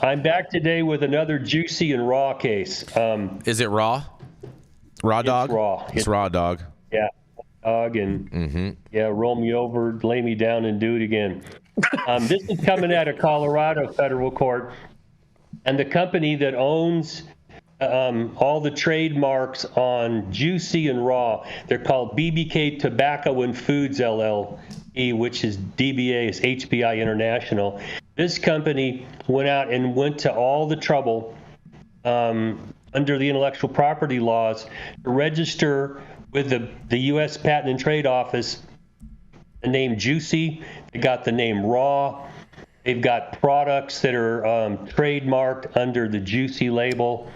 I'm back today with another juicy and raw case. Is it raw? Raw dog? It's raw. It's raw dog. Yeah, dog, and yeah, roll me over, lay me down, and do it again. This is coming out of Colorado federal court, and the company that owns all the trademarks on juicy and raw, they're called BBK Tobacco and Foods LLC, which is DBA, is HBI International. This company went out and went to all the trouble under the intellectual property laws to register with the U.S. Patent and Trade Office the name Juicy. They got the name Raw. They've got products that are trademarked under the Juicy label.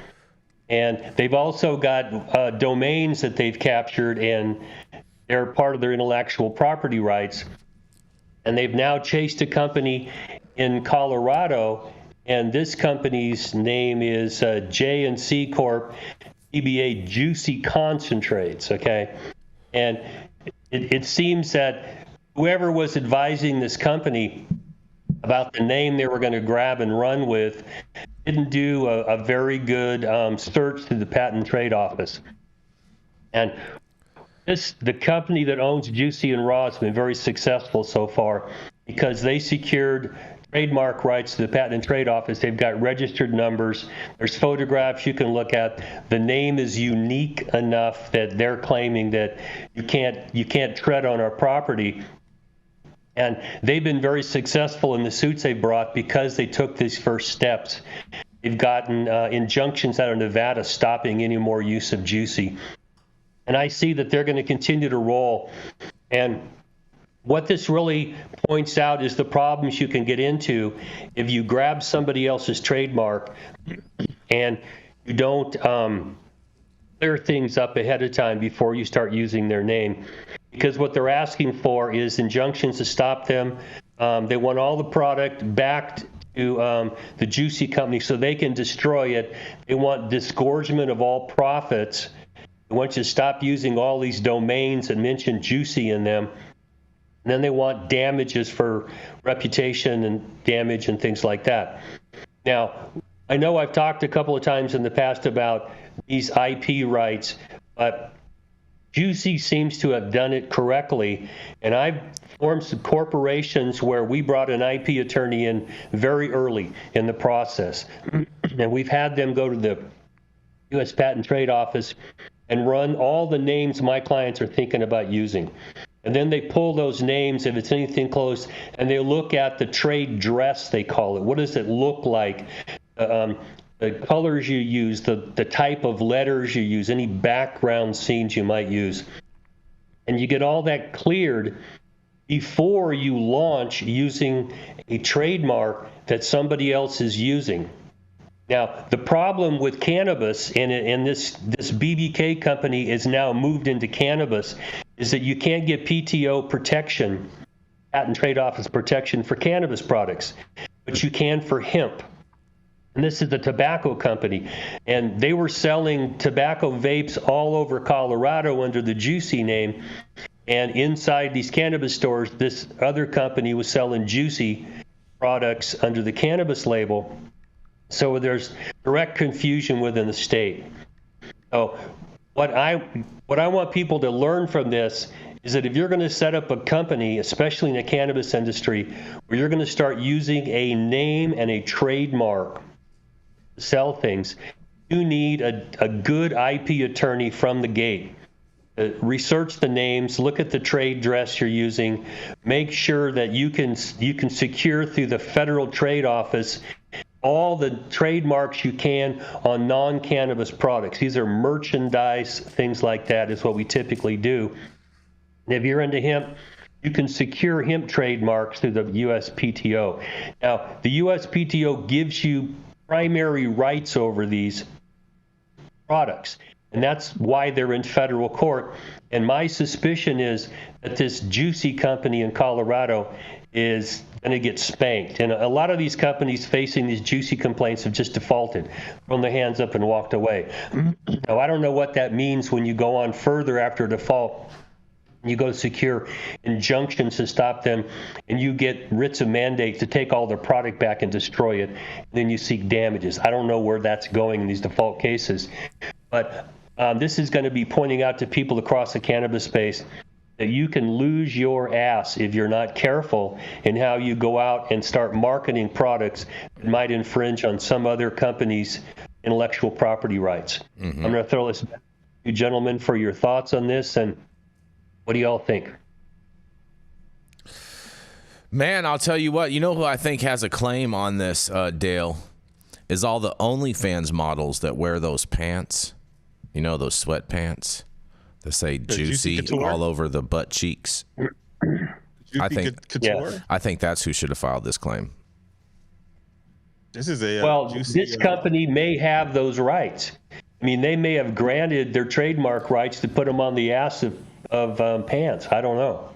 And they've also got domains that they've captured, and they're part of their intellectual property rights. And they've now chased a company in Colorado, and this company's name is J&C Corp, DBA Juicy Concentrates, okay? And it seems that whoever was advising this company about the name they were going to grab and run with didn't do a very good search through the Patent and Trade Office. And the company that owns Juicy and Raw has been very successful so far because they secured trademark rights to the Patent and Trade Office. They've got registered numbers. There's photographs you can look at. The name is unique enough that they're claiming that you can't tread on our property. And they've been very successful in the suits they brought because they took these first steps. They've gotten injunctions out of Nevada stopping any more use of Juicy. And I see that they're going to continue to roll. And what this really points out is the problems you can get into if you grab somebody else's trademark and you don't clear things up ahead of time before you start using their name. Because what they're asking for is injunctions to stop them. They want all the product back to the Juicy company so they can destroy it. They want disgorgement of all profits. They want you to stop using all these domains that mention Juicy in them. And then they want damages for reputation and damage and things like that. Now, I know I've talked a couple of times in the past about these IP rights, but Juicy seems to have done it correctly. And I've formed some corporations where we brought an IP attorney in very early in the process. And we've had them go to the U.S. Patent and Trade Office and run all the names my clients are thinking about using. And then they pull those names, if it's anything close, and they look at the trade dress, they call it. What does it look like? The colors you use, the type of letters you use, any background scenes you might use. And you get all that cleared before you launch using a trademark that somebody else is using. Now, the problem with cannabis, and this BBK company is now moved into cannabis, is that you can't get PTO protection, Patent and Trade Office protection for cannabis products, but you can for hemp. And this is the tobacco company. And they were selling tobacco vapes all over Colorado under the Juicy name. And inside these cannabis stores, this other company was selling Juicy products under the cannabis label. So there's direct confusion within the state. So what I want people to learn from this is that if you're going to set up a company, especially in the cannabis industry, where you're going to start using a name and a trademark to sell things, you need a good IP attorney from the gate. Research the names, look at the trade dress you're using, make sure that you can secure through the Federal Trade Office all the trademarks you can on non-cannabis products. These are merchandise, things like that is what we typically do. And if you're into hemp, you can secure hemp trademarks through the USPTO. Now, the USPTO gives you primary rights over these products, and that's why they're in federal court. And my suspicion is that this Juicy company in Colorado is going to get spanked. And a lot of these companies facing these Juicy complaints have just defaulted, thrown their hands up and walked away. Now, I don't know what that means when you go on further after a default. You go secure injunctions to stop them, and you get writs of mandate to take all their product back and destroy it. And then you seek damages. I don't know where that's going in these default cases, but this is going to be pointing out to people across the cannabis space that you can lose your ass if you're not careful in how you go out and start marketing products that might infringe on some other company's intellectual property rights. I'm going to throw this back to you gentlemen for your thoughts on this, and what do y'all think? Man, I'll tell you what. You know who I think has a claim on this, Dale, is all the OnlyFans models that wear those pants. You know, those sweatpants that say juicy all over the butt cheeks. I think that's who should have filed this claim. This is a this company may have those rights. I mean, they may have granted their trademark rights to put them on the ass of pants. I don't know.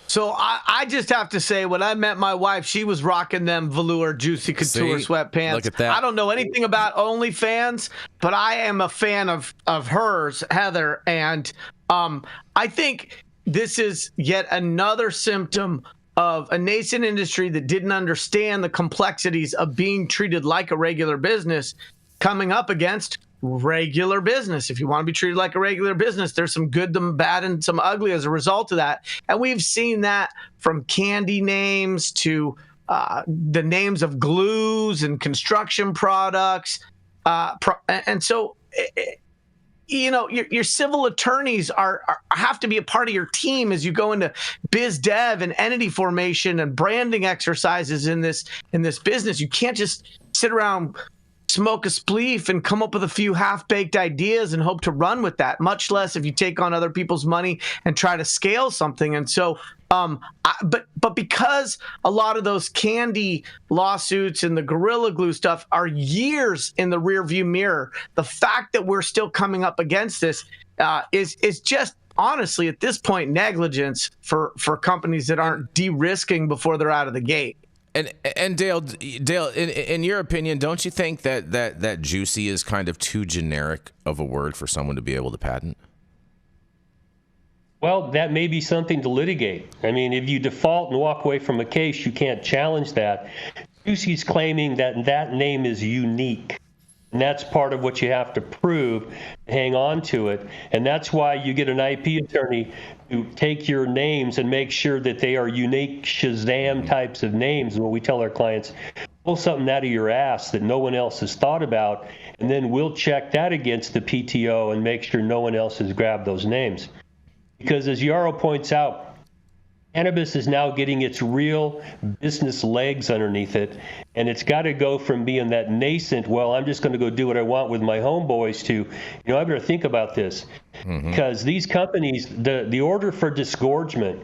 So I just have to say, when I met my wife, she was rocking them velour Juicy Couture sweatpants. Look at that. I don't know anything about OnlyFans, but I am a fan of hers, Heather. And I think this is yet another symptom of a nascent industry that didn't understand the complexities of being treated like a regular business coming up against regular business. If you want to be treated like a regular business, there's some good, some bad, and some ugly as a result of that. And we've seen that from candy names to the names of glues and construction products. And so, you know, your civil attorneys have to be a part of your team as you go into biz dev and entity formation and branding exercises in this business. You can't just sit around, smoke a spleef, and come up with a few half-baked ideas and hope to run with that, much less if you take on other people's money and try to scale something. And so, but because a lot of those candy lawsuits and the Gorilla Glue stuff are years in the rearview mirror, the fact that we're still coming up against this is just honestly at this point negligence for companies that aren't de-risking before they're out of the gate. And Dale, in your opinion, don't you think that juicy is kind of too generic of a word for someone to be able to patent? Well, that may be something to litigate. I mean, if you default and walk away from a case, you can't challenge that. Juicy's claiming that name is unique. And that's part of what you have to prove, hang on to it. And that's why you get an IP attorney to take your names and make sure that they are unique Shazam types of names. And what we tell our clients, pull something out of your ass that no one else has thought about, and then we'll check that against the PTO and make sure no one else has grabbed those names. Because as Yarrow points out, cannabis is now getting its real business legs underneath it, and it's got to go from being that nascent, well, I'm just going to go do what I want with my homeboys to, I better think about this. Because these companies, the order for disgorgement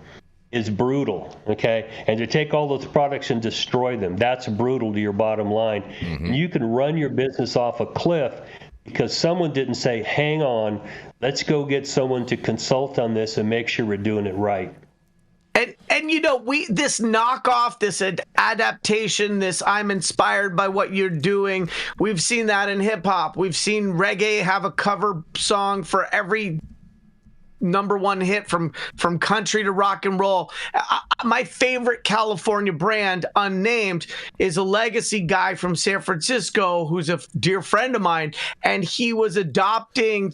is brutal, okay? And to take all those products and destroy them, that's brutal to your bottom line. And you can run your business off a cliff because someone didn't say, hang on, let's go get someone to consult on this and make sure we're doing it right. And this knockoff, this adaptation, this I'm inspired by what you're doing. We've seen that in hip hop. We've seen reggae have a cover song for every #1 hit from country to rock and roll. My favorite California brand, unnamed, is a legacy guy from San Francisco who's a dear friend of mine, and he was adopting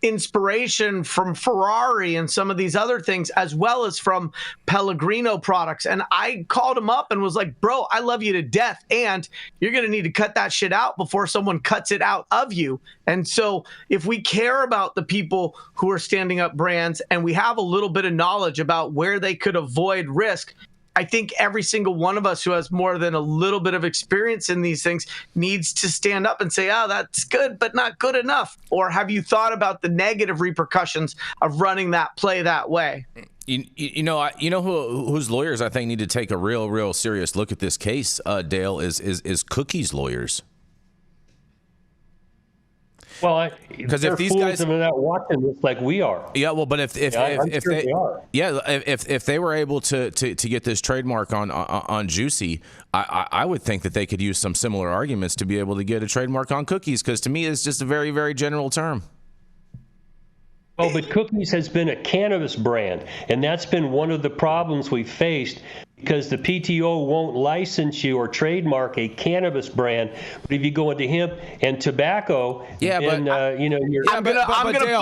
inspiration from Ferrari and some of these other things, as well as from Pellegrino products. And I called him up and was like, bro, I love you to death, and you're going to need to cut that shit out before someone cuts it out of you. And so if we care about the people who are standing up brands and we have a little bit of knowledge about where they could avoid risk, I think every single one of us who has more than a little bit of experience in these things needs to stand up and say, oh, that's good, but not good enough. Or have you thought about the negative repercussions of running that play that way? Whose lawyers I think need to take a real serious look at this case, Dale, is Cookie's lawyers. Well, because if these guys are not watching this like we are, but if they were able to get this trademark on Juicy, I would think that they could use some similar arguments to be able to get a trademark on Cookies, because to me it's just a very, very general term. Oh, but Cookies has been a cannabis brand, and that's been one of the problems we faced because the PTO won't license you or trademark a cannabis brand. But if you go into hemp and tobacco, then you're. I'm gonna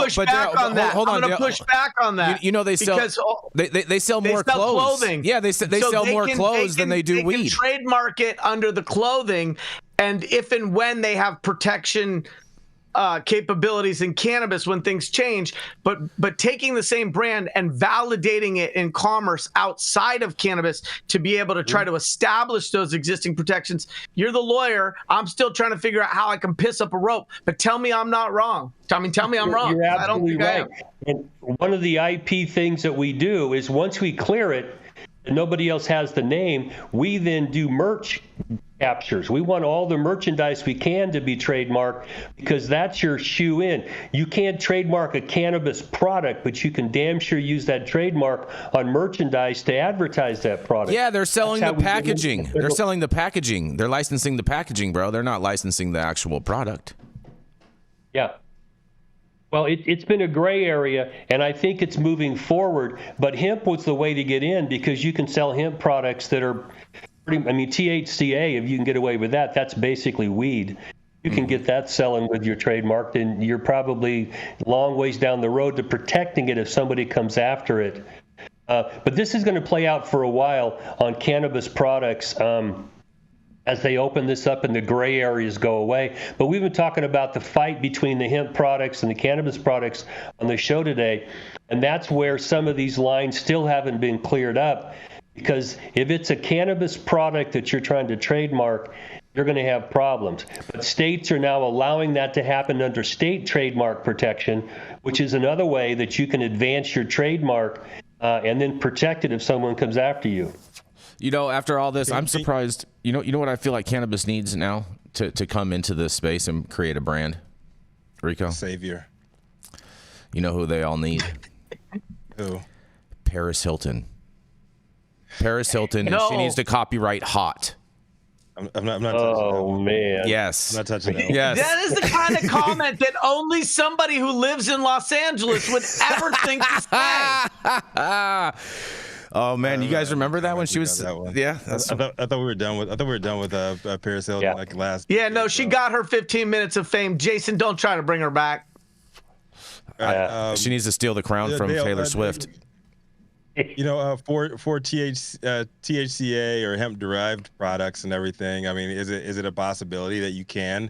push back on that. Hold on, I'm gonna Dale. push back on that. You know they sell they sell more clothes. Clothing. Yeah, they sell more clothes than they do weed. They can trademark it under the clothing, and if and when they have protection capabilities in cannabis when things change, but taking the same brand and validating it in commerce outside of cannabis to be able to try to establish those existing protections. You're the lawyer. I'm still trying to figure out how I can piss up a rope, but tell me I'm not wrong. Tell me I'm wrong. You're absolutely I don't right. And one of the IP things that we do is once we clear it and nobody else has the name, we then do merch captures. We want all the merchandise we can to be trademarked because that's your shoe in. You can't trademark a cannabis product, but you can damn sure use that trademark on merchandise to advertise that product. Yeah, they're selling the packaging. They're selling the packaging. They're licensing the packaging, bro. They're not licensing the actual product. Yeah. Well, it's been a gray area, and I think it's moving forward. But hemp was the way to get in because you can sell hemp products that are THCA, if you can get away with that, that's basically weed. You can get that selling with your trademark, then you're probably long ways down the road to protecting it if somebody comes after it. But this is going to play out for a while on cannabis products as they open this up and the gray areas go away. But we've been talking about the fight between the hemp products and the cannabis products on the show today, and that's where some of these lines still haven't been cleared up. Because if it's a cannabis product that you're trying to trademark, you're going to have problems. But states are now allowing that to happen under state trademark protection, which is another way that you can advance your trademark and then protect it if someone comes after you. You know, after all this, I'm surprised. You know what I feel like cannabis needs now to come into this space and create a brand? Rico? Savior. You know who they all need? Who? Paris Hilton. Paris Hilton, and she needs to copyright Hot. I'm not touching that. Man. Yes. I'm not touching that. Yes. That is the kind of comment that only somebody who lives in Los Angeles would ever think to say. Oh man, you guys remember that when she was? Yeah. I thought we were done with. Paris Hilton like last. Yeah, no, she got her 15 minutes of fame. Jason, don't try to bring her back. She needs to steal the crown from Taylor Swift. You know, for THCA or hemp-derived products and everything, I mean, is it a possibility that you can,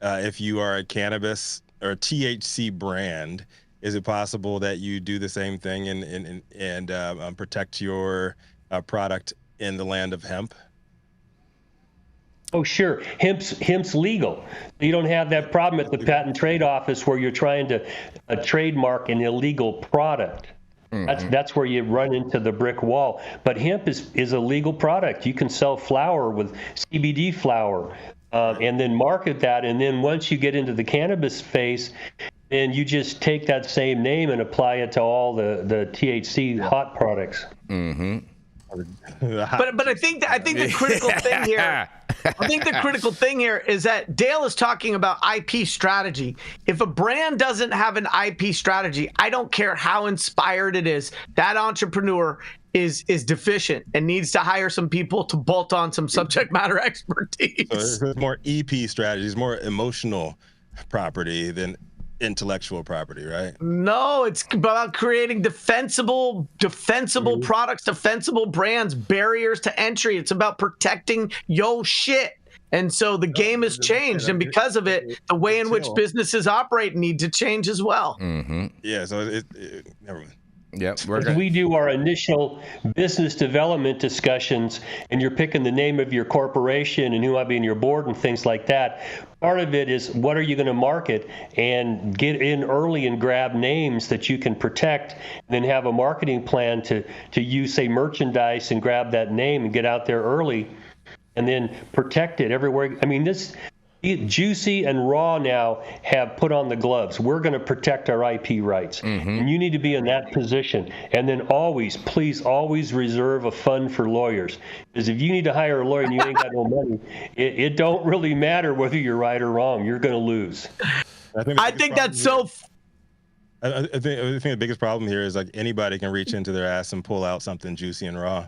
if you are a cannabis or a THC brand, is it possible that you do the same thing and protect your product in the land of hemp? Oh, sure. Hemp's legal. You don't have that problem at the Patent and Trade Office where you're trying to trademark an illegal product. That's where you run into the brick wall. But hemp is a legal product. You can sell flour with CBD flour and then market that. And then once you get into the cannabis phase, then you just take that same name and apply it to all the THC hot products. Mm-hmm. But I think the critical thing here. I think the critical thing here is that Dale is talking about IP strategy. If a brand doesn't have an IP strategy, I don't care how inspired it is, that entrepreneur is deficient and needs to hire some people to bolt on some subject matter expertise. So it's more EP strategies, more emotional property than intellectual property, right? No, it's about creating defensible products, defensible brands, barriers to entry. It's about protecting your shit. And so the game has changed, and because of it, the way in which businesses operate need to change as well. Mm-hmm. Yeah, so it never mind. Yep. We do our initial business development discussions, and you're picking the name of your corporation and who might be in your board and things like that. Part of it is what are you going to market and get in early and grab names that you can protect, and then have a marketing plan to use, say, merchandise and grab that name and get out there early and then protect it everywhere. I mean, this Juicy and Raw now have put on the gloves. We're going to protect our IP rights. Mm-hmm. And you need to be in that position. And then please always reserve a fund for lawyers. Because if you need to hire a lawyer and you ain't got no money, it don't really matter whether you're right or wrong. You're going to lose. I think that's so I think the biggest problem here is like anybody can reach into their ass and pull out something juicy and raw.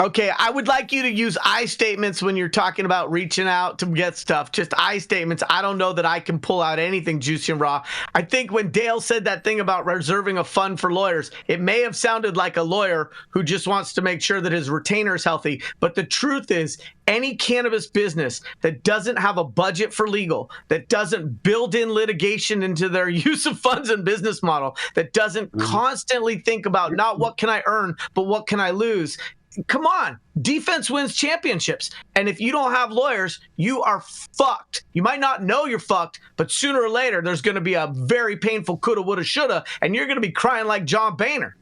Okay, I would like you to use I statements when you're talking about reaching out to get stuff. Just I statements. I don't know that I can pull out anything juicy and raw. I think when Dale said that thing about reserving a fund for lawyers, it may have sounded like a lawyer who just wants to make sure that his retainer is healthy. But the truth is, any cannabis business that doesn't have a budget for legal, that doesn't build in litigation into their use of funds and business model, that doesn't constantly think about not what can I earn, but what can I lose. Come on, defense wins championships. And if you don't have lawyers, you are fucked. You might not know you're fucked, but sooner or later, there's going to be a very painful coulda, woulda, shoulda, and you're going to be crying like John Boehner.